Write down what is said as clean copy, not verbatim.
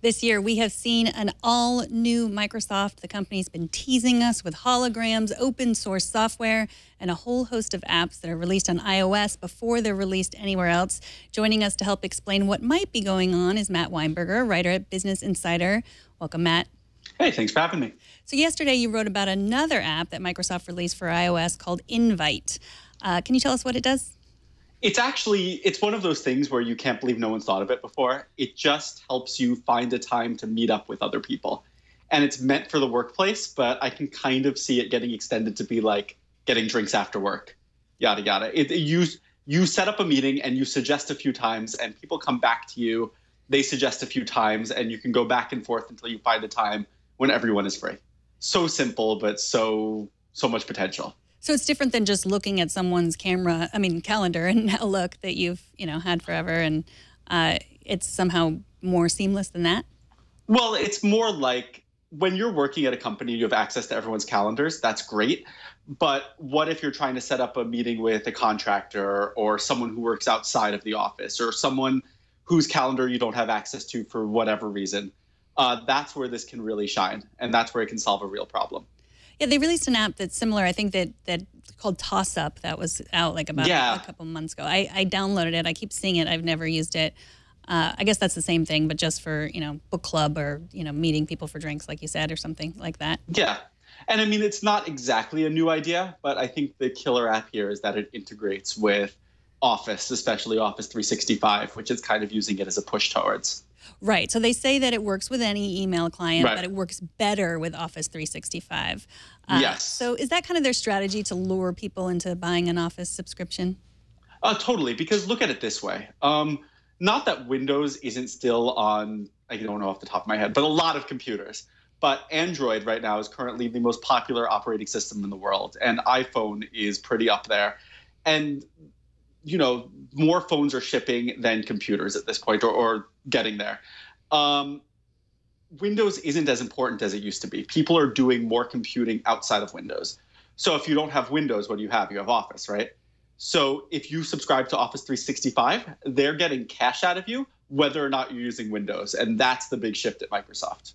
This year, we have seen an all-new Microsoft. The company's been teasing us with holograms, open source software, and a whole host of apps that are released on iOS before they're released anywhere else. Joining us to help explain what might be going on is Matt Weinberger, writer at Business Insider. Welcome, Matt. Hey, thanks for having me. So yesterday, you wrote about another app that Microsoft released for iOS called Invite. Can you tell us what it does? It's one of those things where you can't believe no one's thought of it before. It just helps you find a time to meet up with other people. And it's meant for the workplace, but I can kind of see it getting extended to be like getting drinks after work, yada, yada. You set up a meeting and you suggest a few times and people come back to you. They suggest a few times and you can go back and forth until you find a time when everyone is free. So simple, but so much potential. So it's different than just looking at someone's calendar and Outlook that you've, had forever, and it's somehow more seamless than that? Well, it's more like when you're working at a company, you have access to everyone's calendars. That's great. But what if you're trying to set up a meeting with a contractor or someone who works outside of the office or someone whose calendar you don't have access to for whatever reason? That's where this can really shine, and that's where it can solve a real problem. Yeah, they released an app that's similar. I think that called Toss Up that was out like about a couple months ago. I downloaded it. I keep seeing it. I've never used it. I guess that's the same thing, but just for, book club or, meeting people for drinks, like you said, or something like that. Yeah. And I mean, it's not exactly a new idea, but I think the killer app here is that it integrates with Office, especially Office 365, which is kind of using it as a push towards. Right. So they say that it works with any email client, Right. but it works better with Office 365. Yes. So is that kind of their strategy to lure people into buying an Office subscription? Totally, because look at it this way. Not that Windows isn't still on, I don't know off the top of my head, but a lot of computers. But Android right now is currently the most popular operating system in the world, and iPhone is pretty up there. And more phones are shipping than computers at this point, or getting there. Windows isn't as important as it used to be. People are doing more computing outside of Windows. So if you don't have Windows, what do you have? You have Office, right? So if you subscribe to Office 365, they're getting cash out of you, whether or not you're using Windows. And that's the big shift at Microsoft.